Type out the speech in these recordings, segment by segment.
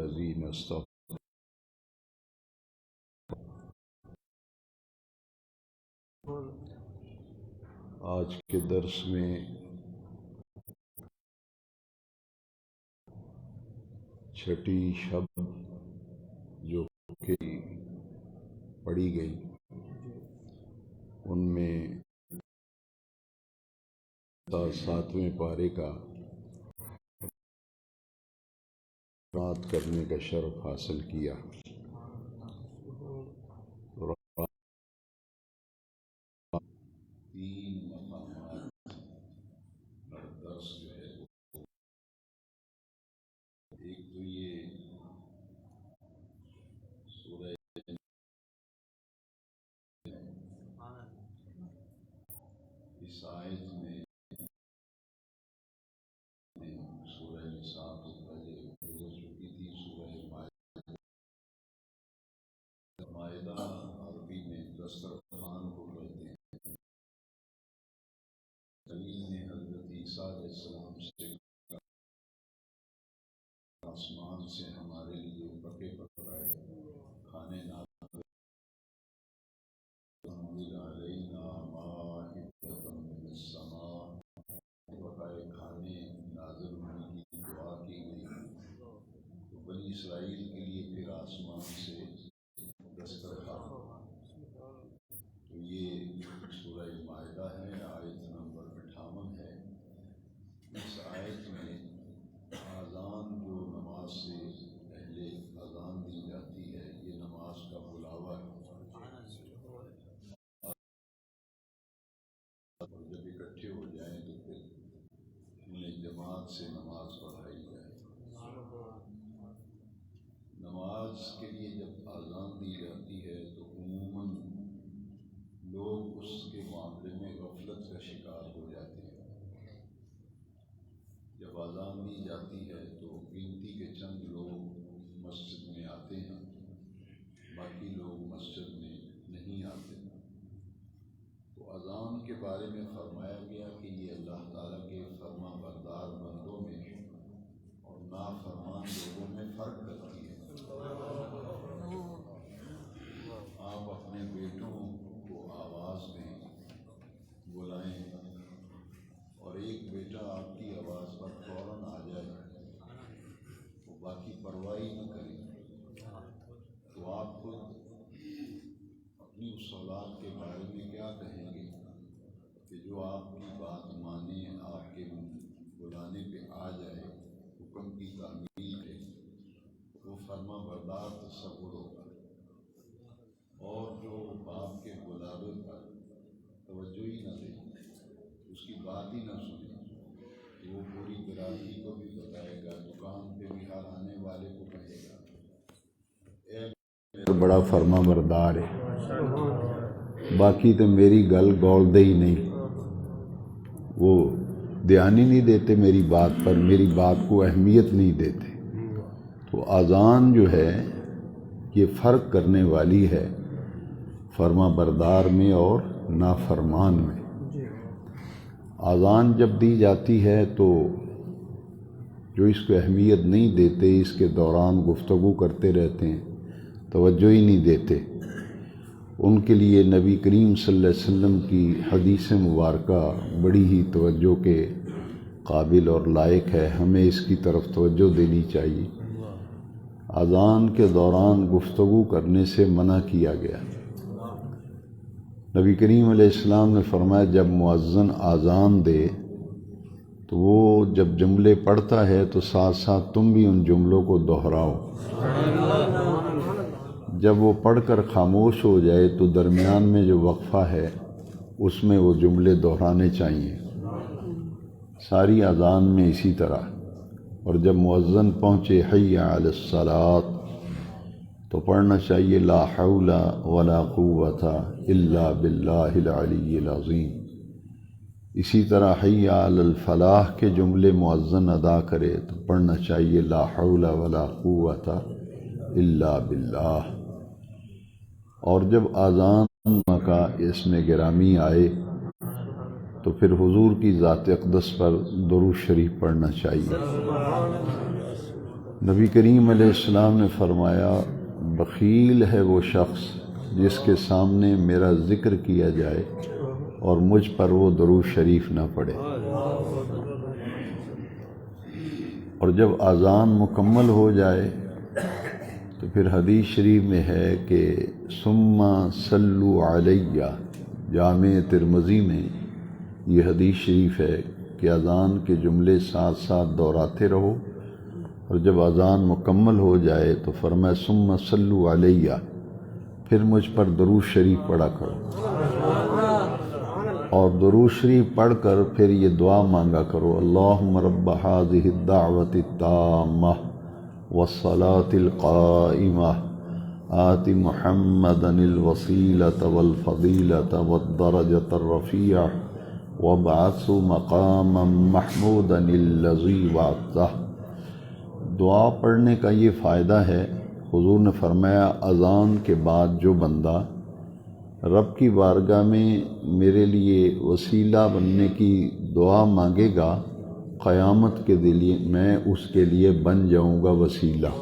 الذین استغفروا. آج کے درس میں چھٹی شب جو کہ پڑھی گئی ان میں 7ویں پارے کا بات کرنے کا شرف حاصل کیا. تین مقامات ہر درس جو ہے، ایک تو یہ سورہ اس آیت میں سورہ نساء کو پہلے گزر چکی تھی. سورہ مائدہ عربی میں دسترخوان کو کہتے ہیں. خلیل نے حضرت عیسیٰ علیہ السلام سے آسمان سے ہمارے لیے پکے پکائے کھانے نازل علینا مائدۃ من السماء، پکائے کھانے نازل ہونے کی دعا کی گئی. تو بنی اسرائیل کے لیے پھر آسمان سے دسترخوان. تو یہ سورہ مائدہ ہے، آیت نمبر 58 ہے. اس آیت میں اذان جو نماز سے پہلے اذان دی جاتی ہے، یہ نماز کا بلاوا ہے. اور جب اکٹھے ہو جائیں تو پھر انہیں جماعت سے نماز پڑھائی جائے. نماز کے لیے جب اذان دی جاتی ہے تو عموماً لوگ اس کے معاملے میں غفلت کا شکار ہو جاتے ہیں. جب اذان دی جاتی ہے تو گنتی کے چند لوگ مسجد میں آتے ہیں، باقی لوگ مسجد میں نہیں آتے. تو اذان کے بارے میں فرمایا گیا کہ یہ اللہ تعالیٰ کے فرما بردار بندوں میں اور نافرمان لوگوں میں فرق کرتی ہے. آپ اپنے بیٹوں کو آواز دیں، بلائیں، اور ایک بیٹا آپ کی آواز پر فوراً آ جائے، وہ باقی پرواہ نہ کریں، تو آپ خود اپنی اس اولاد کے بارے میں کیا کہیں گے کہ جو آپ کی بات مانے، آپ کے بلانے پہ آ جائے، حکم کی تعمیل کرے، وہ فرما بردار تصور ہوگا. اور جو باپ کے بلاوے پر توجہ ہی نہ دے، اس کی بات ہی نہ سنے، وہ پوری برادری کو بھی بتائے گا، دکان پہ بھی ہر آنے والے کو کہے گا اے بڑا فرما بردار ہے، باقی تو میری گل گول دے ہی نہیں، وہ دھیان ہی نہیں دیتے میری بات پر، میری بات کو اہمیت نہیں دیتے. تو اذان جو ہے یہ فرق کرنے والی ہے فرما بردار میں اور نافرمان میں. اذان جب دی جاتی ہے تو جو اس کو اہمیت نہیں دیتے، اس کے دوران گفتگو کرتے رہتے ہیں، توجہ ہی نہیں دیتے، ان کے لیے نبی کریم صلی اللہ علیہ وسلم کی حدیث مبارکہ بڑی ہی توجہ کے قابل اور لائق ہے. ہمیں اس کی طرف توجہ دینی چاہیے. اذان کے دوران گفتگو کرنے سے منع کیا گیا. نبی کریم علیہ السلام نے فرمایا جب مؤذن اذان دے تو وہ جب جملے پڑھتا ہے تو ساتھ ساتھ تم بھی ان جملوں کو دہراؤ. جب وہ پڑھ کر خاموش ہو جائے تو درمیان میں جو وقفہ ہے اس میں وہ جملے دہرانے چاہیے. ساری اذان میں اسی طرح. اور جب مؤذن پہنچے حی علی الصلاۃ تو پڑھنا چاہیے لا حول ولا قوۃ الا باللہ العلی العظیم. اسی طرح حی علی الفلاح کے جملے مؤذن ادا کرے تو پڑھنا چاہیے لا حول ولا قوۃ الا باللہ. اور جب اذان کا اسم گرامی آئے تو پھر حضور کی ذات اقدس پر درود شریف پڑھنا چاہیے. نبی کریم علیہ السلام نے فرمایا بخیل ہے وہ شخص جس کے سامنے میرا ذکر کیا جائے اور مجھ پر وہ درود شریف نہ پڑھے۔ اور جب اذان مکمل ہو جائے تو پھر حدیث شریف میں ہے کہ ثم صلوا علیہ، جامع ترمذی میں یہ حدیث شریف ہے کہ اذان کے جملے ساتھ ساتھ دہراتے رہو، اور جب اذان مکمل ہو جائے تو فرمایا ثم صلوا علیہ، پھر مجھ پر درود شریف پڑھا کرو، اور درود شریف پڑھ کر پھر یہ دعا مانگا کرو، اللہم رب هذه الدعوة التامة والصلاة القائمة آت محمدا الوسيلة والفضيلة والدرجة الرفيعة وابعثه مقاما محمودا الذي وعدته۔ دعا پڑھنے کا یہ فائدہ ہے، حضور نے فرمایا اذان کے بعد جو بندہ رب کی بارگاہ میں میرے لیے وسیلہ بننے کی دعا مانگے گا، قیامت کے دن میں اس کے لیے بن جاؤں گا وسیلہ۔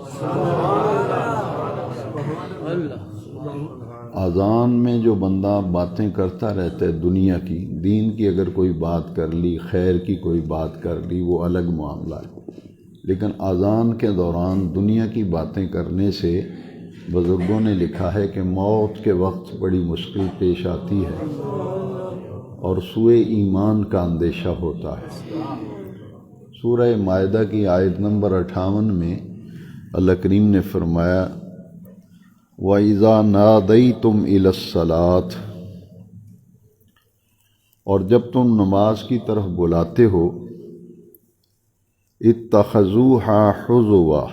اذان میں جو بندہ باتیں کرتا رہتا ہے دنیا کی، دین کی اگر کوئی بات کر لی، خیر کی کوئی بات کر لی، وہ الگ معاملہ ہے، لیکن اذان کے دوران دنیا کی باتیں کرنے سے بزرگوں نے لکھا ہے کہ موت کے وقت بڑی مشکل پیش آتی ہے اور سوء ایمان کا اندیشہ ہوتا ہے۔ سورہ مائدہ کی آیت نمبر 58 میں اللہ کریم نے فرمایا وَإِذَا نَادَيْتُمْ إِلَى الصَّلَاةِ، اور جب تم نماز کی طرف بلاتے ہو، اتخذوها حزوا،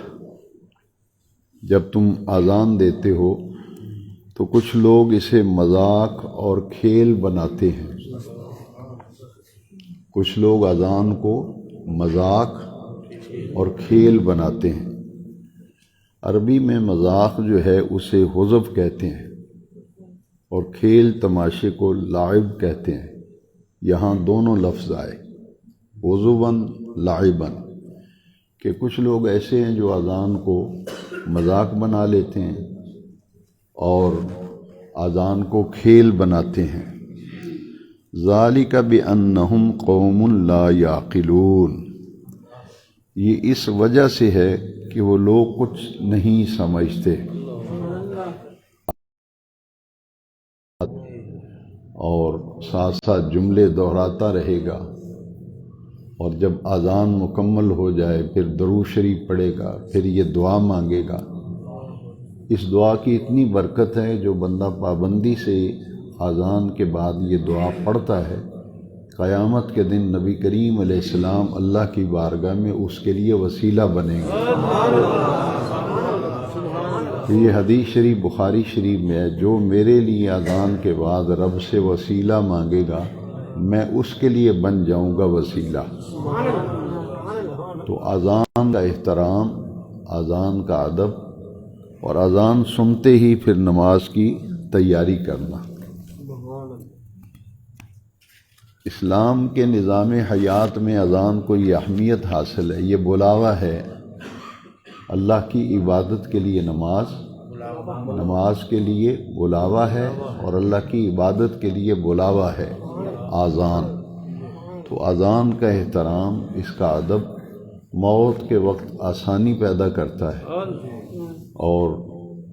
جب تم اذان دیتے ہو تو کچھ لوگ اسے مذاق اور کھیل بناتے ہیں، کچھ لوگ اذان کو مذاق اور کھیل بناتے ہیں۔ عربی میں مذاق جو ہے اسے حزو کہتے ہیں، اور کھیل تماشے کو لعب کہتے ہیں۔ یہاں دونوں لفظ آئے، حزواً لعباً، کہ کچھ لوگ ایسے ہیں جو اذان کو مذاق بنا لیتے ہیں اور اذان کو کھیل بناتے ہیں۔ ذالک بأنہم قوم لا یعقلون، یہ اس وجہ سے ہے کہ وہ لوگ کچھ نہیں سمجھتے۔ اور ساتھ ساتھ جملے دہراتا رہے گا، اور جب اذان مکمل ہو جائے پھر درود شریف پڑھے گا، پھر یہ دعا مانگے گا۔ اس دعا کی اتنی برکت ہے، جو بندہ پابندی سے اذان کے بعد یہ دعا پڑھتا ہے، قیامت کے دن نبی کریم علیہ السلام اللہ کی بارگاہ میں اس کے لیے وسیلہ بنیں گے۔ یہ حدیث شریف بخاری شریف میں ہے، جو میرے لیے اذان کے بعد رب سے وسیلہ مانگے گا میں اس کے لیے بن جاؤں گا وسیلہ۔ تو اذان کا احترام، اذان کا ادب، اور اذان سنتے ہی پھر نماز کی تیاری کرنا۔ اسلام کے نظام حیات میں اذان کو یہ اہمیت حاصل ہے، یہ بلاوا ہے اللہ کی عبادت کے لیے۔ نماز کے لیے بلاوا ہے، اور اللہ کی عبادت کے لیے بلاوا ہے اذان۔ تو اذان کا احترام، اس کا ادب موت کے وقت آسانی پیدا کرتا ہے، اور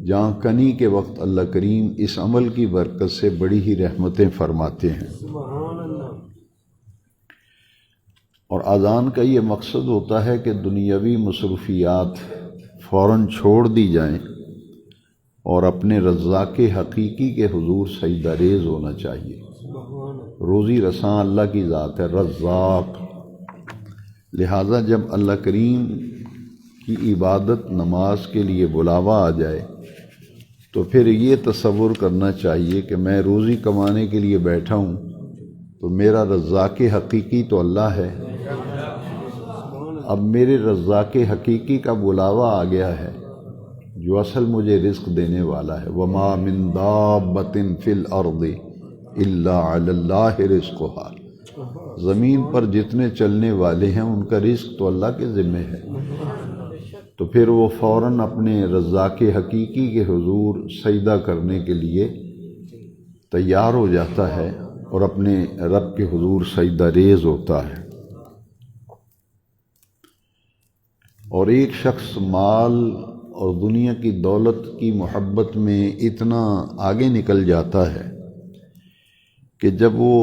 جاں کنی کے وقت اللہ کریم اس عمل کی برکت سے بڑی ہی رحمتیں فرماتے ہیں۔ اور اذان کا یہ مقصد ہوتا ہے کہ دنیاوی مصروفیات فوراً چھوڑ دی جائیں، اور اپنے رزاق حقیقی کے حضور سجدہ ریز ہونا چاہیے۔ روزی رساں اللہ کی ذات ہے، رزاق۔ لہذا جب اللہ کریم کی عبادت نماز کے لیے بلاوا آ جائے تو پھر یہ تصور کرنا چاہیے کہ میں روزی کمانے کے لیے بیٹھا ہوں تو میرا رزاق حقیقی تو اللہ ہے۔ اب میرے رزاق حقیقی کا بلاوا آ گیا ہے، جو اصل مجھے رزق دینے والا ہے۔ وَمَا مِن دَابَّةٍ فِي الْأَرْضِ إِلَّا عَلَى اللَّهِ رِزْقُهَا، زمین پر جتنے چلنے والے ہیں ان کا رزق تو اللہ کے ذمہ ہے۔ تو پھر وہ فوراً اپنے رزاق حقیقی کے حضور سجدہ کرنے کے لیے تیار ہو جاتا ہے اور اپنے رب کے حضور سجدہ ریز ہوتا ہے۔ اور ایک شخص مال اور دنیا کی دولت کی محبت میں اتنا آگے نکل جاتا ہے کہ جب وہ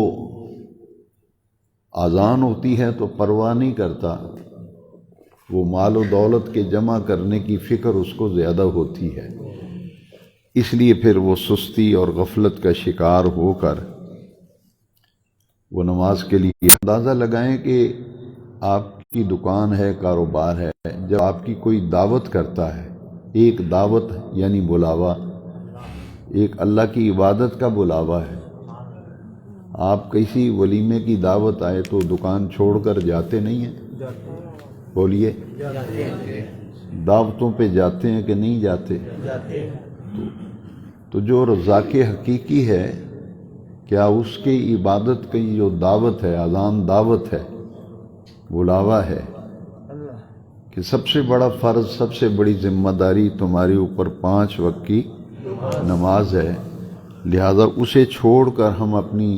اذان ہوتی ہے تو پرواہ نہیں کرتا، وہ مال و دولت کے جمع کرنے کی فکر اس کو زیادہ ہوتی ہے، اس لیے پھر وہ سستی اور غفلت کا شکار ہو کر وہ نماز کے لیے اندازہ لگائیں کہ آپ کی دکان ہے، کاروبار ہے، جب آپ کی کوئی دعوت کرتا ہے، ایک دعوت یعنی بلاوا، ایک اللہ کی عبادت کا بلاوا ہے، آپ کسی ولیمے کی دعوت آئے تو دکان چھوڑ کر جاتے نہیں ہیں؟ بولیے، دعوتوں پہ جاتے ہیں کہ نہیں جاتے؟ تو جو رزاق حقیقی ہے، کیا اس کی عبادت کی جو دعوت ہے، اذان دعوت ہے، بلاوا ہے کہ سب سے بڑا فرض، سب سے بڑی ذمہ داری تمہارے اوپر 5 وقت کی نماز ہے، لہذا اسے چھوڑ کر ہم اپنی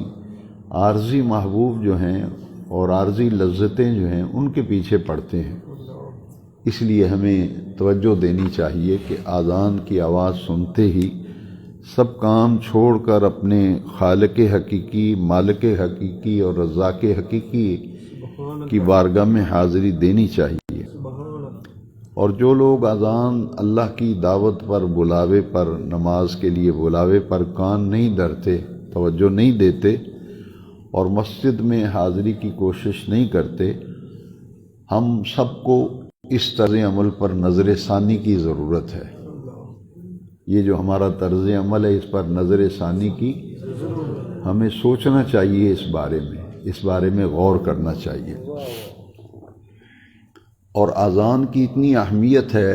عارضی محبوب جو ہیں اور عارضی لذتیں جو ہیں ان کے پیچھے پڑتے ہیں۔ اس لیے ہمیں توجہ دینی چاہیے کہ اذان کی آواز سنتے ہی سب کام چھوڑ کر اپنے خالق حقیقی، مالک حقیقی اور رزاق حقیقی کی بارگاہ میں حاضری دینی چاہیے۔ اور جو لوگ اذان، اللہ کی دعوت پر، بلاوے پر، نماز کے لیے بلاوے پر کان نہیں دھرتے، توجہ نہیں دیتے اور مسجد میں حاضری کی کوشش نہیں کرتے، ہم سب کو اس طرز عمل پر نظر ثانی کی ضرورت ہے۔ یہ جو ہمارا طرز عمل ہے، اس پر نظر ثانی کی ہمیں سوچنا چاہیے، اس بارے میں غور کرنا چاہیے۔ اور اذان کی اتنی اہمیت ہے،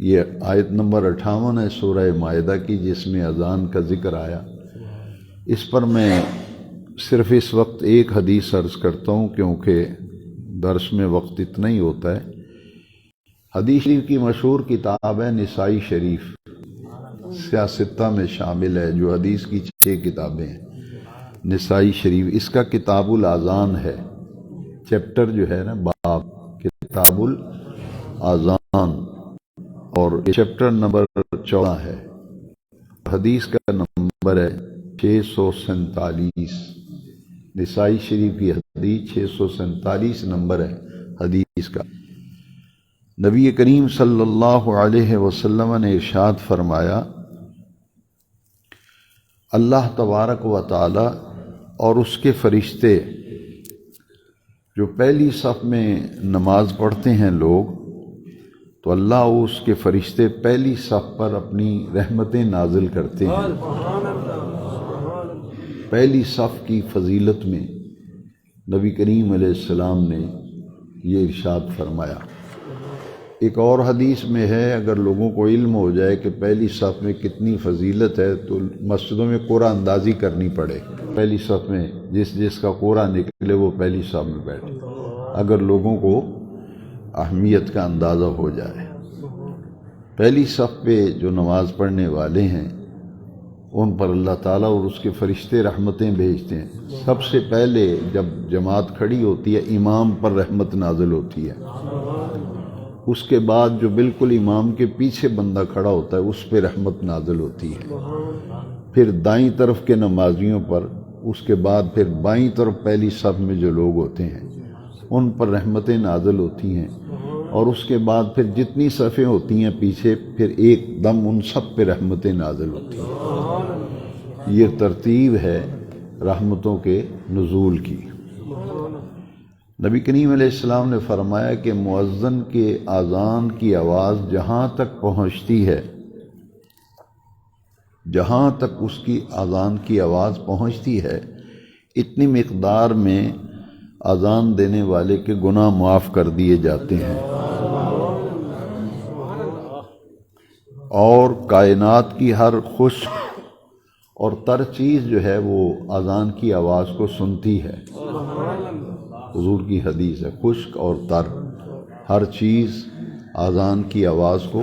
یہ آیت نمبر 58 ہے سورہ مائدہ کی، جس میں اذان کا ذکر آیا۔ اس پر میں صرف اس وقت ایک حدیث عرض کرتا ہوں کیونکہ درس میں وقت اتنا ہی ہوتا ہے۔ حدیث شریف کی مشہور کتاب ہے نسائی شریف، سیاستہ میں شامل ہے، جو حدیث کی 6 کتابیں ہیں۔ نسائی شریف اس کا کتاب الاذان ہے، چیپٹر جو ہے نا، باب کتاب الاذان، اور چیپٹر نمبر 14 ہے، حدیث کا نمبر ہے 647۔ نسائی شریف کی حدیث 647 نمبر ہے حدیث کا۔ نبی کریم صلی اللہ علیہ وسلم نے ارشاد فرمایا، اللہ تبارک و تعالی اور اس کے فرشتے جو پہلی صف میں نماز پڑھتے ہیں لوگ، تو اللہ اور اس کے فرشتے پہلی صف پر اپنی رحمتیں نازل کرتے ہیں۔ پہلی صف کی فضیلت میں نبی کریم علیہ السلام نے یہ ارشاد فرمایا۔ ایک اور حدیث میں ہے، اگر لوگوں کو علم ہو جائے کہ پہلی صف میں کتنی فضیلت ہے تو مسجدوں میں قرعہ اندازی کرنی پڑے، پہلی صف میں جس کا قرعہ نکلے وہ پہلی صف میں بیٹھے، اگر لوگوں کو اہمیت کا اندازہ ہو جائے۔ پہلی صف پہ جو نماز پڑھنے والے ہیں ان پر اللہ تعالیٰ اور اس کے فرشتے رحمتیں بھیجتے ہیں۔ سب سے پہلے جب جماعت کھڑی ہوتی ہے، امام پر رحمت نازل ہوتی ہے، اس کے بعد جو بالکل امام کے پیچھے بندہ کھڑا ہوتا ہے اس پہ رحمت نازل ہوتی ہے، پھر دائیں طرف کے نمازیوں پر، اس کے بعد پھر بائیں طرف پہلی صف میں جو لوگ ہوتے ہیں ان پر رحمتیں نازل ہوتی ہیں، اور اس کے بعد پھر جتنی صفیں ہوتی ہیں پیچھے، پھر ایک دم ان سب پہ رحمتیں نازل ہوتی ہیں۔ یہ ترتیب ہے رحمتوں کے نزول کی۔ نبی کریم علیہ السلام نے فرمایا کہ مؤذن کے اذان کی آواز جہاں تک پہنچتی ہے، جہاں تک اس کی اذان کی آواز پہنچتی ہے، اتنی مقدار میں اذان دینے والے کے گناہ معاف کر دیے جاتے ہیں، اور کائنات کی ہر خشک اور تر چیز جو ہے وہ اذان کی آواز کو سنتی ہے۔ حضور کی حدیث ہے، خشک اور تر ہر چیز اذان کی آواز کو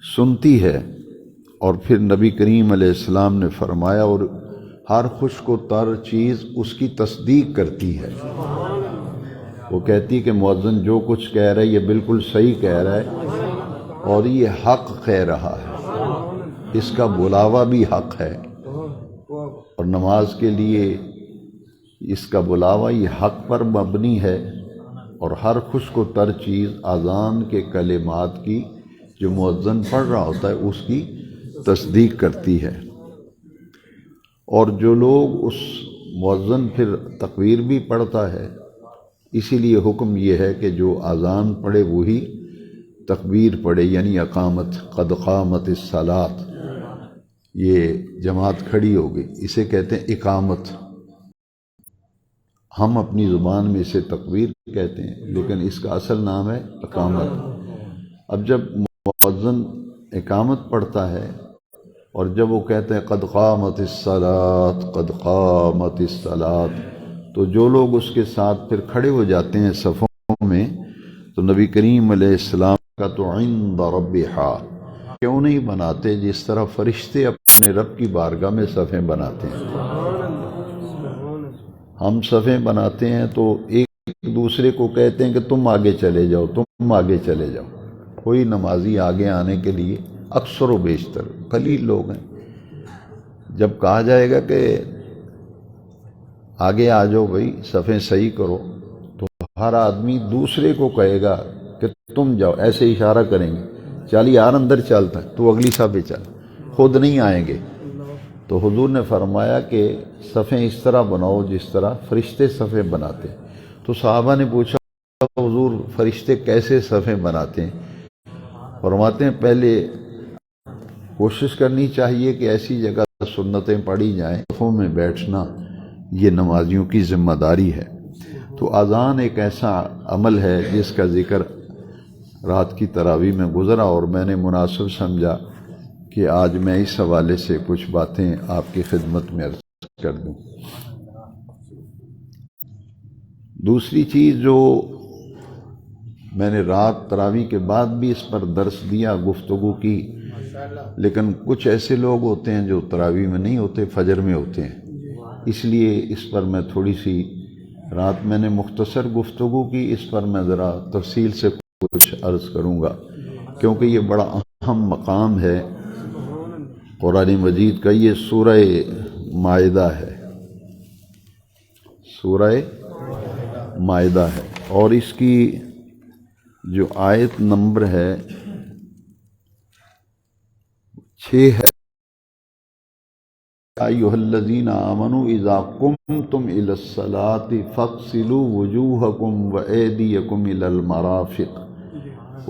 سنتی ہے۔ اور پھر نبی کریم علیہ السلام نے فرمایا اور ہر خشک و تر چیز اس کی تصدیق کرتی ہے۔ وہ کہتی کہ مؤذن جو کچھ کہہ رہا ہے یہ بالکل صحیح کہہ رہا ہے اور یہ حق کہہ رہا ہے، اس کا بلاوا بھی حق ہے، اور نماز کے لیے اس کا بلاوا یہ حق پر مبنی ہے، اور ہر خشک و تر چیز اذان کے کلمات کی جو مؤذن پڑھ رہا ہوتا ہے اس کی تصدیق کرتی ہے۔ اور جو لوگ اس مؤذن پھر تکبیر بھی پڑھتا ہے، اسی لیے حکم یہ ہے کہ جو اذان پڑھے وہی تکبیر پڑھے، یعنی اقامت، قد قامت الصلاۃ، یہ جماعت کھڑی ہو گئی، اسے کہتے ہیں اقامت۔ ہم اپنی زبان میں اسے تکبیر کہتے ہیں، لیکن اس کا اصل نام ہے اقامت۔ اب جب مؤذن اقامت پڑھتا ہے اور جب وہ کہتے ہیں قد قامت الصلاۃ، قد قامت الصلاۃ، تو جو لوگ اس کے ساتھ پھر کھڑے ہو جاتے ہیں صفوں میں، تو نبی کریم علیہ السلام کا تو عند ربھا کیوں نہیں بناتے جس طرح فرشتے اپنے رب کی بارگاہ میں صفیں بناتے ہیں۔ ہم صفیں بناتے ہیں تو ایک دوسرے کو کہتے ہیں کہ تم آگے چلے جاؤ، تم آگے چلے جاؤ، کوئی نمازی آگے آنے کے لیے اکثر و بیشتر قلیل لوگ ہیں۔ جب کہا جائے گا کہ آگے آ جاؤ بھائی صفیں صحیح کرو، تو ہر آدمی دوسرے کو کہے گا کہ تم جاؤ، ایسے اشارہ کریں گے، چل یار اندر چلتا ہے تو اگلی صف پہ چل، خود نہیں آئیں گے۔ تو حضور نے فرمایا کہ صفیں اس طرح بناؤ جس طرح فرشتے صفیں بناتے ہیں۔ تو صحابہ نے پوچھا حضور فرشتے کیسے صفیں بناتے ہیں؟ فرماتے ہیں پہلے کوشش کرنی چاہیے کہ ایسی جگہ سنتیں پڑھی جائیں، صفوں میں بیٹھنا یہ نمازیوں کی ذمہ داری ہے۔ تو اذان ایک ایسا عمل ہے جس کا ذکر رات کی تراویح میں گزرا، اور میں نے مناسب سمجھا کہ آج میں اس حوالے سے کچھ باتیں آپ کی خدمت میں عرض کر دوں۔ دوسری چیز جو میں نے رات تراویح کے بعد بھی اس پر درس دیا، گفتگو کی، لیکن کچھ ایسے لوگ ہوتے ہیں جو تراویح میں نہیں ہوتے، فجر میں ہوتے ہیں، اس لیے اس پر میں تھوڑی سی رات میں نے مختصر گفتگو کی، اس پر میں ذرا تفصیل سے کچھ عرض کروں گا، کیونکہ یہ بڑا اہم مقام ہے قرآن مجید کا۔ یہ سورہ مائدہ ہے، سورہ مائدہ ہے، اور اس کی جو آیت نمبر ہے 6 ہے، ایھا الذین آمنوا اذا قمتم الی الصلاۃ فاغسلوا وجوہکم وایدیکم الی المرافق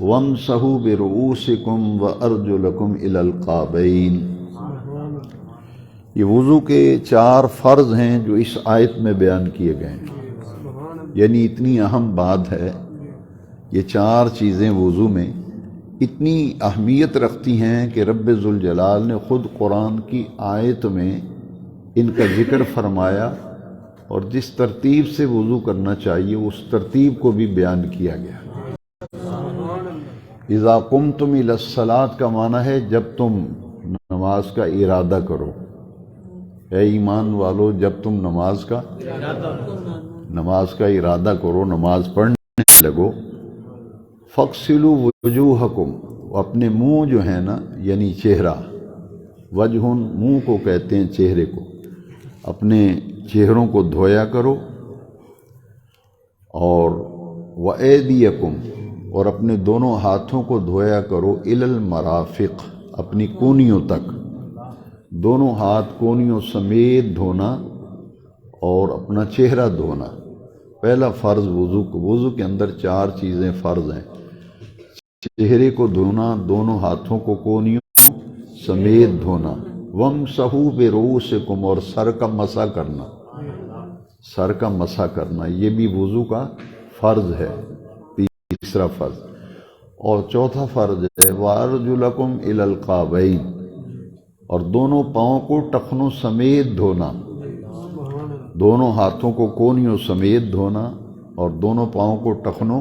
وامسحوا برؤوسکم وارجلکم الی الکعبین۔ یہ وضو کے 4 فرض ہیں جو اس آیت میں بیان کیے گئے ہیں، یعنی اتنی اہم بات ہے، یہ 4 چیزیں وضو میں اتنی اہمیت رکھتی ہیں کہ رب ذوالجلال نے خود قرآن کی آیت میں ان کا ذکر فرمایا، اور جس ترتیب سے وضو کرنا چاہیے اس ترتیب کو بھی بیان کیا گیا۔ اذا قمتم الی الصلاۃ کا معنی ہے جب تم نماز کا ارادہ کرو، اے ایمان والو جب تم نماز کا ارادہ کرو، نماز پڑھنے لگو، فاغسلوا وجوہکم، اپنے منہ جو ہے نا یعنی چہرہ، وجہ منہ کو کہتے ہیں چہرے کو، اپنے چہروں کو دھویا کرو، اور وایدیکم، اور اپنے دونوں ہاتھوں کو دھویا کرو، الی المرافق، اپنی کونیوں تک، دونوں ہاتھ کونیوں سمیت دھونا، اور اپنا چہرہ دھونا۔ پہلا فرض وضو کے اندر 4 چیزیں فرض ہیں، چہرے کو دھونا، دونوں ہاتھوں کو کونیوں سمیت دھونا، وامسحوا برؤوسکم، اور سر کا مسح کرنا، یہ بھی وضو کا فرض ہے، تیسرا فرض۔ اور چوتھا فرض ہے وارجلکم الی الکعبین، اور دونوں پاؤں کو ٹخنوں سمیت دھونا، دونوں ہاتھوں کو کونیوں سمیت دھونا اور دونوں پاؤں کو ٹخنوں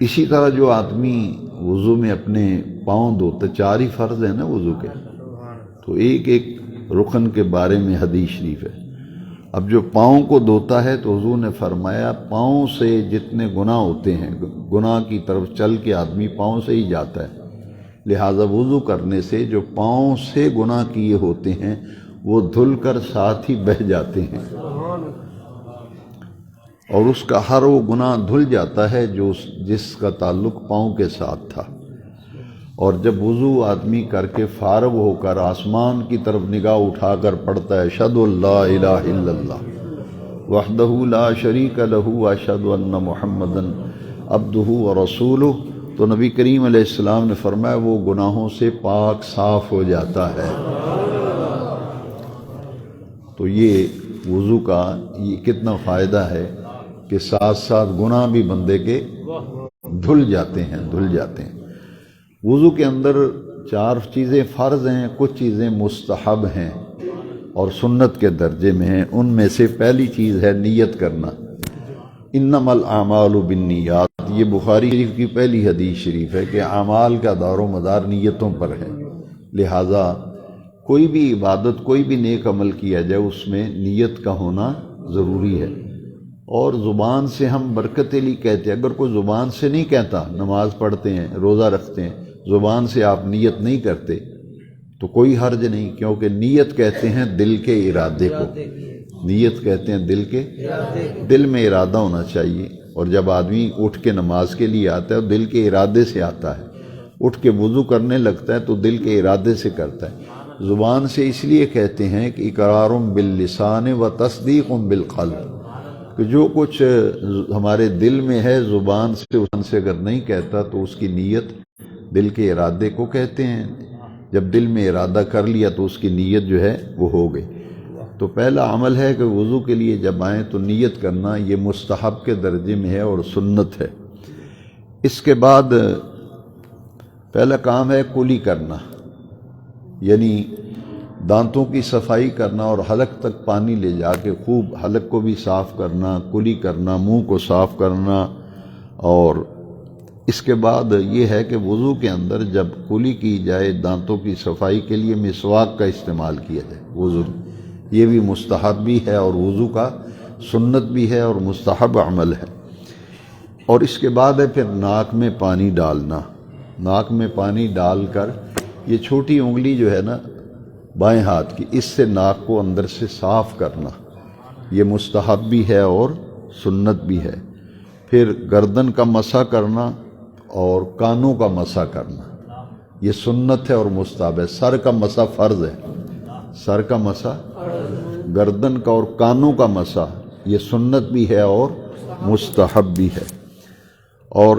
اسی طرح جو آدمی وضو میں اپنے پاؤں دھوتا، 4 ہی فرض ہیں نا وضو کے، تو ایک ایک رکن کے بارے میں حدیث شریف ہے۔ اب جو پاؤں کو دھوتا ہے تو حضور نے فرمایا پاؤں سے جتنے گناہ ہوتے ہیں، گناہ کی طرف چل کے آدمی پاؤں سے ہی جاتا ہے، لہٰذا وضو کرنے سے جو پاؤں سے گناہ کیے ہوتے ہیں وہ دھل کر ساتھ ہی بہہ جاتے ہیں، اور اس کا ہر وہ گناہ دھل جاتا ہے جس کا تعلق پاؤں کے ساتھ تھا۔ اور جب وضو آدمی کر کے فارغ ہو کر آسمان کی طرف نگاہ اٹھا کر پڑھتا ہے اشہد ان لا الہ الا اللہ وحدہ لا شریک لہ واشہد ان محمدا عبدہ ورسولہ، تو نبی کریم علیہ السلام نے فرمایا وہ گناہوں سے پاک صاف ہو جاتا ہے۔ تو یہ وضو کا یہ کتنا فائدہ ہے کہ ساتھ ساتھ گناہ بھی بندے کے دھل جاتے ہیں۔ وضو کے اندر 4 چیزیں فرض ہیں، کچھ چیزیں مستحب ہیں اور سنت کے درجے میں ہیں۔ ان میں سے پہلی چیز ہے نیت کرنا، انما الاعمال بالنیات، یہ بخاری شریف کی پہلی حدیث شریف ہے کہ اعمال کا دار و مدار نیتوں پر ہے، لہٰذا کوئی بھی عبادت، کوئی بھی نیک عمل کیا جائے اس میں نیت کا ہونا ضروری ہے۔ اور زبان سے ہم برکت علی کہتے ہیں، اگر کوئی زبان سے نہیں کہتا، نماز پڑھتے ہیں، روزہ رکھتے ہیں، زبان سے آپ نیت نہیں کرتے تو کوئی حرج نہیں، کیونکہ نیت کہتے ہیں دل کے ارادے کو، نیت کہتے ہیں دل میں ارادہ ہونا چاہیے۔ اور جب آدمی اٹھ کے نماز کے لیے آتا ہے دل کے ارادے سے آتا ہے، اٹھ کے وضو کرنے لگتا ہے تو دل کے ارادے سے کرتا ہے۔ زبان سے اس لیے کہتے ہیں کہ اقرار باللسان و تصدیق بالقلب، کہ جو کچھ ہمارے دل میں ہے زبان سے اگر نہیں کہتا تو اس کی نیت دل کے ارادے کو کہتے ہیں، جب دل میں ارادہ کر لیا تو اس کی نیت جو ہے وہ ہو گئی۔ تو پہلا عمل ہے کہ وضو کے لیے جب آئیں تو نیت کرنا، یہ مستحب کے درجے میں ہے اور سنت ہے۔ اس کے بعد پہلا کام ہے کلی کرنا، یعنی دانتوں کی صفائی کرنا اور حلق تک پانی لے جا کے خوب حلق کو بھی صاف کرنا، کلی کرنا، منہ کو صاف کرنا۔ اور اس کے بعد یہ ہے کہ وضو کے اندر جب کلی کی جائے دانتوں کی صفائی کے لیے مسواک کا استعمال کیا جائے وضو، یہ بھی مستحب بھی ہے اور وضو کا سنت بھی ہے اور مستحب عمل ہے۔ اور اس کے بعد ہے پھر ناک میں پانی ڈالنا، ناک میں پانی ڈال کر یہ چھوٹی انگلی جو ہے نا بائیں ہاتھ کی، اس سے ناک کو اندر سے صاف کرنا، یہ مستحب بھی ہے اور سنت بھی ہے۔ پھر گردن کا مسح کرنا اور کانوں کا مسح کرنا، یہ سنت ہے اور مستحب ہے۔ سر کا مسح فرض ہے، سر کا مسح، گردن کا اور کانوں کا مسح یہ سنت بھی ہے اور مستحب بھی ہے۔ اور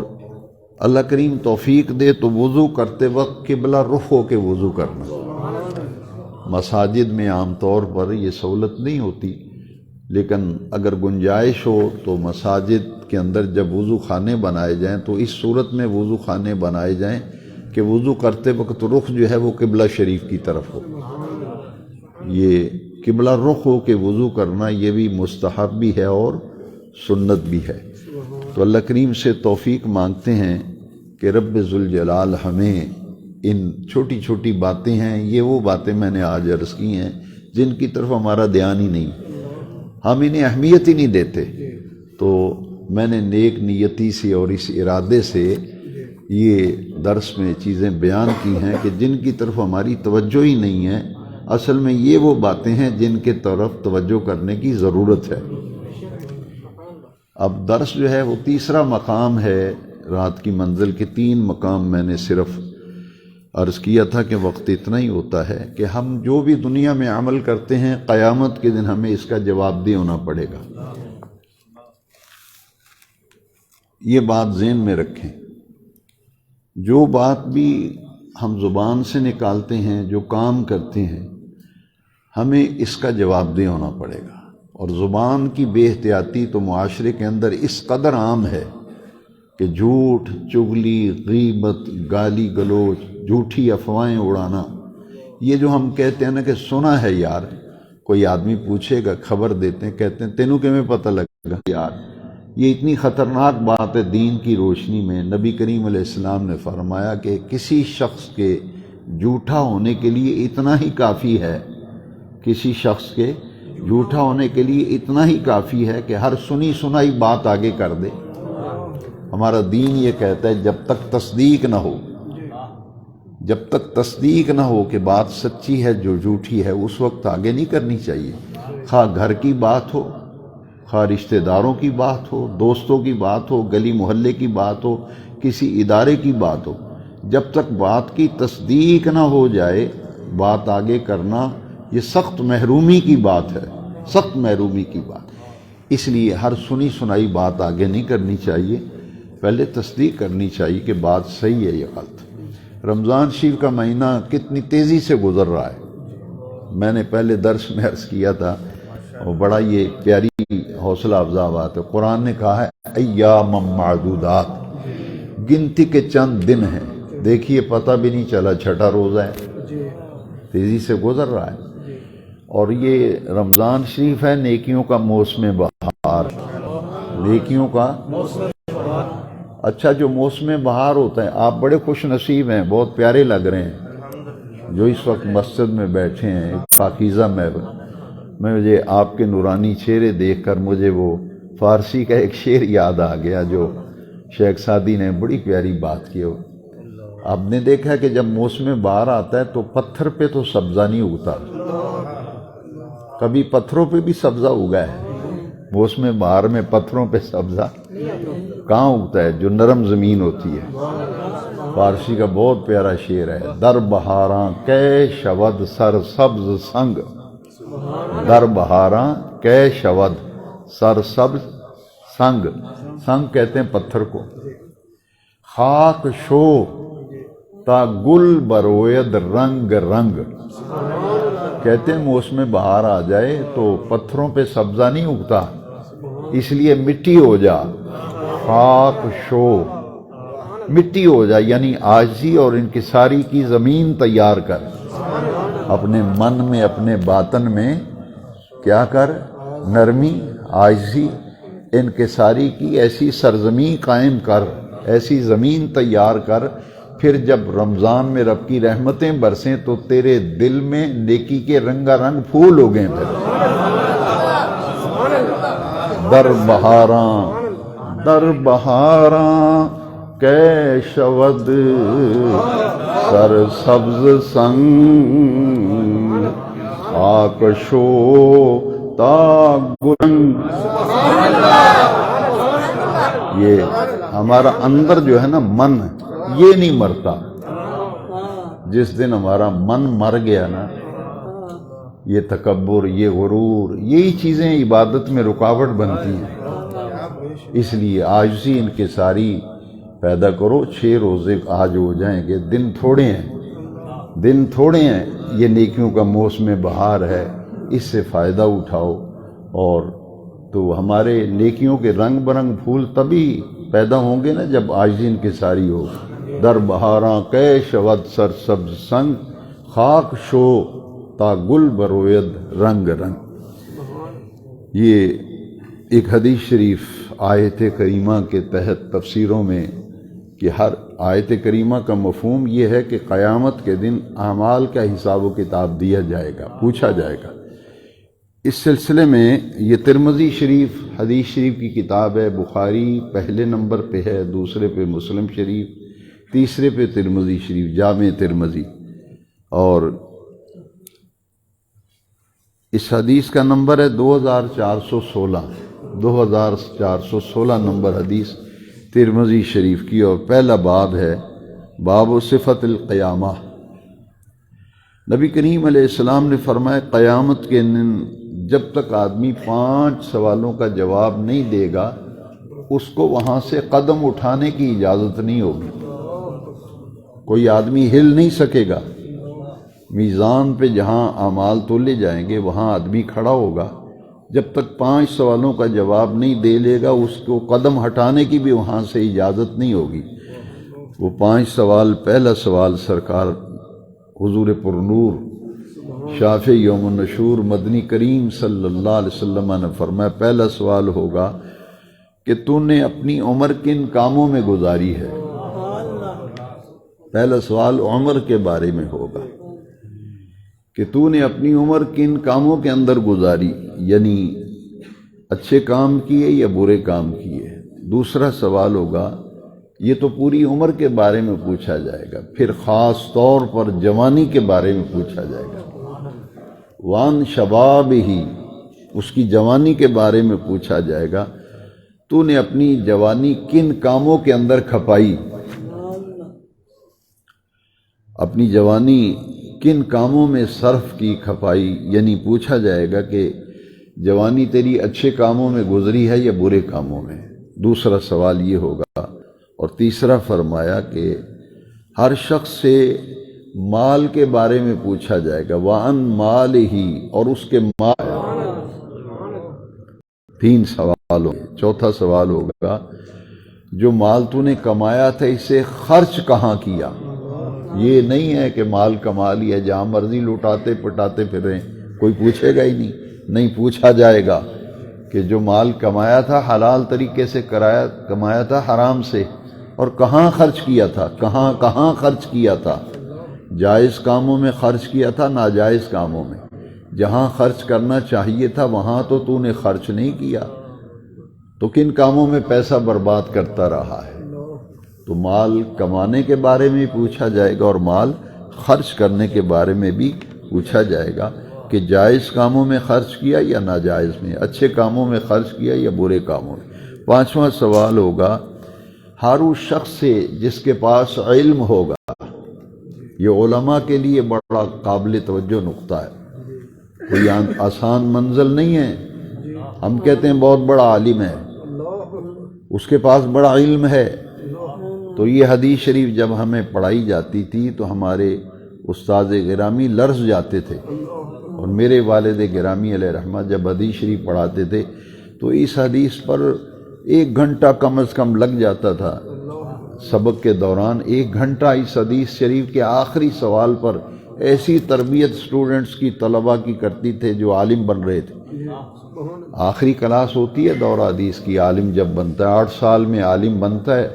اللہ کریم توفیق دے تو وضو کرتے وقت قبلہ رخ ہو کے وضو کرنا۔ مساجد میں عام طور پر یہ سہولت نہیں ہوتی، لیکن اگر گنجائش ہو تو مساجد کے اندر جب وضو خانے بنائے جائیں تو اس صورت میں وضو خانے بنائے جائیں کہ وضو کرتے وقت رخ جو ہے وہ قبلہ شریف کی طرف ہو، یہ قبلہ رخ ہو کے وضو کرنا یہ بھی مستحب بھی ہے اور سنت بھی ہے۔ تو اللہ کریم سے توفیق مانگتے ہیں کہ رب ذوالجلال ہمیں ان چھوٹی چھوٹی باتیں ہیں، یہ وہ باتیں میں نے آج عرض کی ہیں جن کی طرف ہمارا دھیان ہی نہیں، ہم انہیں اہمیت ہی نہیں دیتے، تو میں نے نیک نیتی سے اور اس ارادے سے یہ درس میں چیزیں بیان کی ہیں کہ جن کی طرف ہماری توجہ ہی نہیں ہے، اصل میں یہ وہ باتیں ہیں جن کے طرف توجہ کرنے کی ضرورت ہے۔ اب درس جو ہے وہ تیسرا مقام ہے، رات کی منزل کے 3 مقام میں نے صرف عرض کیا تھا کہ وقت اتنا ہی ہوتا ہے کہ ہم جو بھی دنیا میں عمل کرتے ہیں قیامت کے دن ہمیں اس کا جواب دہ ہونا پڑے گا، یہ بات ذہن میں رکھیں۔ جو بات بھی ہم زبان سے نکالتے ہیں، جو کام کرتے ہیں، ہمیں اس کا جواب دہ ہونا پڑے گا۔ اور زبان کی بے احتیاطی تو معاشرے کے اندر اس قدر عام ہے کہ جھوٹ، چغلی، غیبت، گالی گلوچ، جھوٹی افواہیں اڑانا، یہ جو ہم کہتے ہیں نا کہ سنا ہے یار، کوئی آدمی پوچھے گا، خبر دیتے ہیں، کہتے ہیں تینوں کے میں پتہ لگا یار، یہ اتنی خطرناک بات ہے دین کی روشنی میں۔ نبی کریم علیہ السلام نے فرمایا کہ کسی شخص کے جھوٹا ہونے کے لیے اتنا ہی کافی ہے، کسی شخص کے جھوٹا ہونے کے لیے اتنا ہی کافی ہے کہ ہر سنی سنائی بات آگے کر دے۔ ہمارا دین یہ کہتا ہے جب تک تصدیق نہ ہو، جب تک تصدیق نہ ہو کہ بات سچی ہے جو جھوٹی ہے، اس وقت آگے نہیں کرنی چاہیے۔ خواہ گھر کی بات ہو، خواہ رشتہ داروں کی بات ہو، دوستوں کی بات ہو، گلی محلے کی بات ہو، کسی ادارے کی بات ہو، جب تک بات کی تصدیق نہ ہو جائے بات آگے کرنا یہ سخت محرومی کی بات ہے، سخت محرومی کی بات۔ اس لیے ہر سنی سنائی بات آگے نہیں کرنی چاہیے، پہلے تصدیق کرنی چاہیے کہ بات صحیح ہے یا غلط۔ رمضان شریف کا مہینہ کتنی تیزی سے گزر رہا ہے۔ میں نے پہلے درس میں عرض کیا تھا، اور بڑا یہ پیاری حوصلہ افزا بات ہے۔ قرآن نے کہا ہے ایام معدودات، گنتی کے چند دن ہیں۔ دیکھیے پتہ بھی نہیں چلا چھٹا روزہ ہے، تیزی سے گزر رہا ہے۔ اور یہ رمضان شریف ہے نیکیوں کا موسم بہار، نیکیوں کا اچھا جو موسم بہار ہوتا ہے۔ آپ بڑے خوش نصیب ہیں، بہت پیارے لگ رہے ہیں جو اس وقت مسجد میں بیٹھے ہیں پاکیزہ مجھے آپ کے نورانی چہرے دیکھ کر مجھے وہ فارسی کا ایک شعر یاد آ گیا جو شیخ سعدی نے بڑی پیاری بات کی۔ آپ نے دیکھا کہ جب موسم بہار آتا ہے تو پتھر پہ تو سبزہ نہیں اگتا، کبھی پتھروں پہ بھی سبزہ اگا ہے؟ موسم بہار میں پتھروں پہ سبزہ کہاں اگتا ہے جو نرم زمین ہوتی ہے؟ فارسی کا بہت پیارا شعر ہے، در بہاراں کے شود سر سبز سنگ، در بہاراں کے شود سر سبز سنگ، سنگ کہتے ہیں پتھر کو، خاک شو تا گل بروید رنگ رنگ، کہتے ہیں موسم بہار آ جائے تو پتھروں پہ سبزہ نہیں اگتا، اس لیے مٹی ہو جا، خاک شو مٹی ہو جا، یعنی عاجزی اور انکساری کی زمین تیار کر، اپنے من میں اپنے باطن میں کیا کر، نرمی، عاجزی، انکساری کی ایسی سرزمین قائم کر، ایسی زمین تیار کر، پھر جب رمضان میں رب کی رحمتیں برسیں تو تیرے دل میں نیکی کے رنگا رنگ پھول اگیں۔ پھر در بہاراں کے شود سر سبز سنگ، آکشو تا گلنگ۔ یہ ہمارا اندر جو ہے نا من، یہ نہیں مرتا۔ جس دن ہمارا من مر گیا نا، یہ تکبر، یہ غرور، یہی چیزیں عبادت میں رکاوٹ بنتی ہیں۔ اس لیے عاجزی انکساری پیدا کرو۔ 6 روزے آج ہو جائیں گے، دن تھوڑے ہیں، دن تھوڑے ہیں، یہ نیکیوں کا موسم بہار ہے، اس سے فائدہ اٹھاؤ۔ اور تو ہمارے نیکیوں کے رنگ برنگ پھول تبھی پیدا ہوں گے نا جب عاجزی انکساری ہو۔ در بہاراں کے شود سر سبز سنگ، خاک شو تا گل بروید رنگ رنگ۔ یہ ایک حدیث شریف آیت کریمہ کے تحت تفسیروں میں کہ ہر آیت کریمہ کا مفہوم یہ ہے کہ قیامت کے دن اعمال کا حساب و کتاب دیا جائے گا، پوچھا جائے گا۔ اس سلسلے میں یہ ترمذی شریف حدیث شریف کی کتاب ہے، بخاری پہلے نمبر پہ ہے، دوسرے پہ مسلم شریف، تیسرے پہ ترمذی شریف، جامع ترمذی، اور اس حدیث کا نمبر ہے 2416، 2416 نمبر حدیث ترمذی شریف کی، اور پہلا باب ہے باب صفت القیامہ۔ نبی کریم علیہ السلام نے فرمایا قیامت کے دن جب تک آدمی 5 سوالوں کا جواب نہیں دے گا اس کو وہاں سے قدم اٹھانے کی اجازت نہیں ہوگی، کوئی آدمی ہل نہیں سکے گا۔ میزان پہ جہاں اعمال تولے جائیں گے وہاں آدمی کھڑا ہوگا، جب تک 5 سوالوں کا جواب نہیں دے لے گا اس کو قدم ہٹانے کی بھی وہاں سے اجازت نہیں ہوگی۔ وہ 5 سوال، پہلا سوال سرکار حضور پرنور شافع یوم النشور مدنی کریم صلی اللہ علیہ وسلم نے فرمایا، پہلا سوال ہوگا کہ تو نے اپنی عمر کن کاموں میں گزاری ہے۔ پہلا سوال عمر کے بارے میں ہوگا کہ تو نے اپنی عمر کن کاموں کے اندر گزاری، یعنی اچھے کام کیے یا برے کام کیے۔ دوسرا سوال ہوگا، یہ تو پوری عمر کے بارے میں پوچھا جائے گا، پھر خاص طور پر جوانی کے بارے میں پوچھا جائے گا۔ وان شباب ہی، اس کی جوانی کے بارے میں پوچھا جائے گا، تو نے اپنی جوانی کن کاموں کے اندر کھپائی، اپنی جوانی کن کاموں میں صرف کی، کھپائی، یعنی پوچھا جائے گا کہ جوانی تیری اچھے کاموں میں گزری ہے یا برے کاموں میں۔ دوسرا سوال یہ ہوگا، اور تیسرا فرمایا کہ ہر شخص سے مال کے بارے میں پوچھا جائے گا، وَعَن مَالِهِ، اور اس کے مال۔ تین سوال ہوں گے۔ چوتھا سوال ہوگا، جو مال تو نے کمایا تھا اسے خرچ کہاں کیا؟ یہ نہیں ہے کہ مال کما لیا جہاں مرضی لوٹاتے پٹاتے پھر رہے ہیں، کوئی پوچھے گا ہی نہیں پوچھا جائے گا کہ جو مال کمایا تھا حلال طریقے سے کمایا تھا حرام سے، اور کہاں خرچ کیا تھا، کہاں خرچ کیا تھا، جائز کاموں میں خرچ کیا تھا، ناجائز کاموں میں۔ جہاں خرچ کرنا چاہیے تھا وہاں تو نے خرچ نہیں کیا، تو کن کاموں میں پیسہ برباد کرتا رہا ہے؟ تو مال کمانے کے بارے میں پوچھا جائے گا اور مال خرچ کرنے کے بارے میں بھی پوچھا جائے گا کہ جائز کاموں میں خرچ کیا یا ناجائز میں، اچھے کاموں میں خرچ کیا یا برے کاموں میں۔ پانچواں سوال ہوگا، ہر اس شخص سے جس کے پاس علم ہوگا، یہ علماء کے لیے بڑا قابل توجہ نقطہ ہے، کوئی آسان منزل نہیں ہے۔ ہم کہتے ہیں بہت بڑا عالم ہے، اس کے پاس بڑا علم ہے، تو یہ حدیث شریف جب ہمیں پڑھائی جاتی تھی تو ہمارے استاد گرامی لرز جاتے تھے، اور میرے والد گرامی علیہ رحمہ جب حدیث شریف پڑھاتے تھے تو اس حدیث پر 1 گھنٹہ کم از کم لگ جاتا تھا۔ سبق کے دوران 1 گھنٹہ اس حدیث شریف کے آخری سوال پر ایسی تربیت اسٹوڈنٹس کی، طلباء کی کرتی تھے جو عالم بن رہے تھے۔ آخری کلاس ہوتی ہے دورہ حدیث کی، عالم جب بنتا ہے 8 سال میں عالم بنتا ہے۔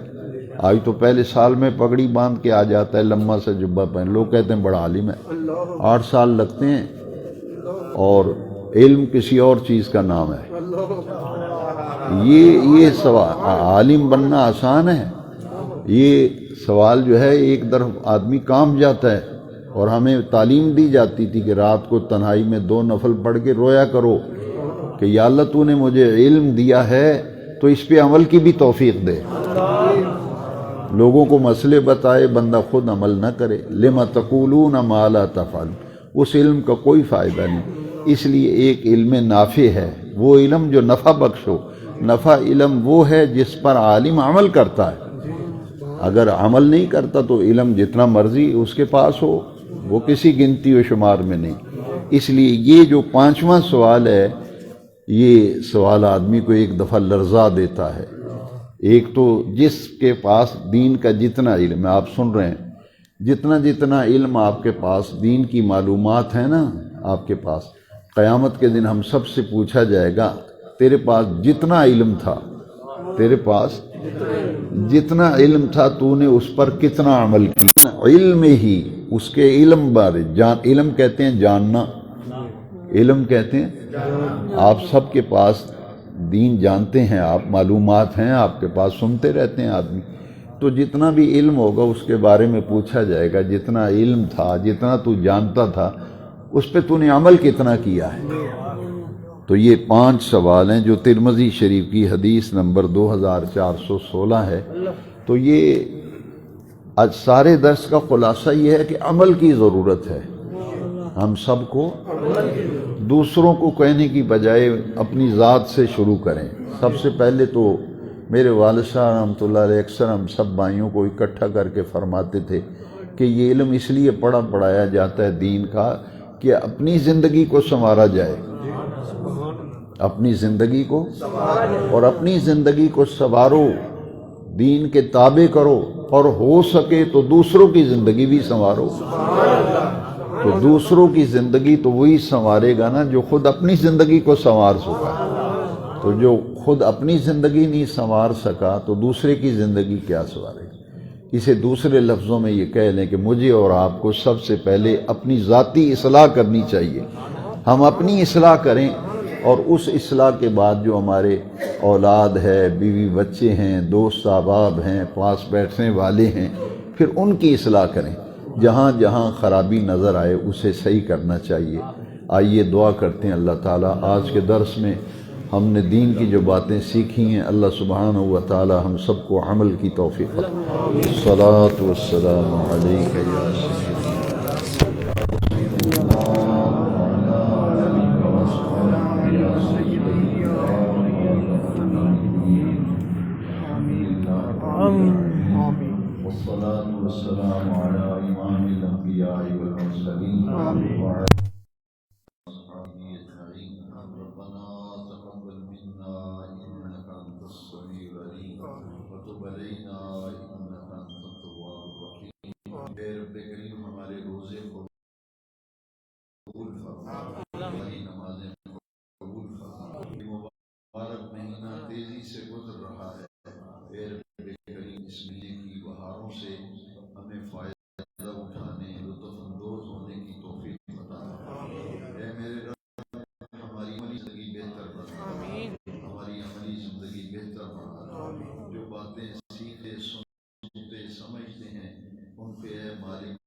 آج تو پہلے سال میں پگڑی باندھ کے آ جاتا ہے، لمبا سا جبہ پہن، لوگ کہتے ہیں بڑا عالم ہے۔ 8 سال لگتے ہیں، اور علم کسی اور چیز کا نام ہے۔ یہ سوال عالم بننا آسان ہے، یہ سوال جو ہے ایک طرف آدمی کام جاتا ہے، اور ہمیں تعلیم دی جاتی تھی کہ رات کو تنہائی میں 2 نفل پڑھ کے رویا کرو کہ یا اللہ تو نے مجھے علم دیا ہے تو اس پہ عمل کی بھی توفیق دے۔ لوگوں کو مسئلے بتائے، بندہ خود عمل نہ کرے، لما تقولون ما لا تفعلون، اس علم کا کوئی فائدہ نہیں۔ اس لیے ایک علم نافع ہے، وہ علم جو نفع بخش ہو۔ نفع علم وہ ہے جس پر عالم عمل کرتا ہے، اگر عمل نہیں کرتا تو علم جتنا مرضی اس کے پاس ہو وہ کسی گنتی و شمار میں نہیں۔ اس لیے یہ جو 5واں سوال ہے، یہ سوال آدمی کو ایک دفعہ لرزا دیتا ہے۔ ایک تو جس کے پاس دین کا جتنا علم ہے، آپ سن رہے ہیں، جتنا علم آپ کے پاس دین کی معلومات ہیں نا آپ کے پاس، قیامت کے دن ہم سب سے پوچھا جائے گا تیرے پاس جتنا علم تھا، تیرے پاس جتنا علم تھا تو نے اس پر کتنا عمل کیا۔ علم ہی، اس کے علم بارے، علم کہتے ہیں جاننا، علم کہتے ہیں آپ سب کے پاس دین جانتے ہیں، آپ معلومات ہیں آپ کے پاس، سنتے رہتے ہیں آدمی، تو جتنا بھی علم ہوگا اس کے بارے میں پوچھا جائے گا، جتنا علم تھا، جتنا تو جانتا تھا، اس پہ تو نے عمل کتنا کیا ہے۔ تو یہ 5 سوال ہیں جو ترمذی شریف کی حدیث نمبر 2416 ہے۔ تو یہ آج سارے درس کا خلاصہ یہ ہے کہ عمل کی ضرورت ہے، ہم سب کو دوسروں کو کہنے کی بجائے اپنی ذات سے شروع کریں۔ سب سے پہلے تو میرے والد صاحب رحمۃ اللہ علیہ اکثر ہم سب بھائیوں کو اکٹھا کر کے فرماتے تھے کہ یہ علم اس لیے پڑھایا جاتا ہے دین کا کہ اپنی زندگی کو سنوارا جائے، اپنی زندگی کو، اور اپنی زندگی کو سنوارو، دین کے تابع کرو، اور ہو سکے تو دوسروں کی زندگی بھی سنوارو۔ تو دوسروں کی زندگی تو وہی سنوارے گا نا جو خود اپنی زندگی کو سنوار چکا ہے۔ تو جو خود اپنی زندگی نہیں سنوار سکا تو دوسرے کی زندگی کیا سنوارے گا؟ اسے دوسرے لفظوں میں یہ کہہ لیں کہ مجھے اور آپ کو سب سے پہلے اپنی ذاتی اصلاح کرنی چاہیے. ہم اپنی اصلاح کریں اور اس اصلاح کے بعد جو ہمارے اولاد ہے، بیوی بچے ہیں، دوست احباب ہیں، پاس بیٹھنے والے ہیں، پھر ان کی اصلاح کریں. جہاں جہاں خرابی نظر آئے اسے صحیح کرنا چاہیے. آئیے دعا کرتے ہیں اللہ تعالیٰ آج کے درس میں ہم نے دین کی جو باتیں سیکھی ہیں اللہ سبحانہ و تعالیٰ ہم سب کو عمل کی توفیق عطا فرمائے. الصلاۃ والسلام علیک یا سیدی. والصلاة والسلام على إمام الأنبياء والمرسلين وعلى أصحابه أجمعين. ربنا تقبل منا إنك أنت السميع العليم وتب علينا إنك أنت التواب الرحيم. اے رب کریم ہمارے روزے کو قبول فرما، ہماری نمازیں قبول فرما. یہ مبارک مہینہ تیزی سے گزر رہا ہے. اے رب کریم اس مہینے کی بہاروں سے ہمیں فائدہ اٹھانے، لطف اندوز ہونے کی توفیق عطا فرما. اے میرے رب ہماری عملی زندگی بہتر بنا، ہماری عملی زندگی بہتر بنا. جو باتیں سیکھتے سنتے سمجھتے ہیں ان پہ اے مالک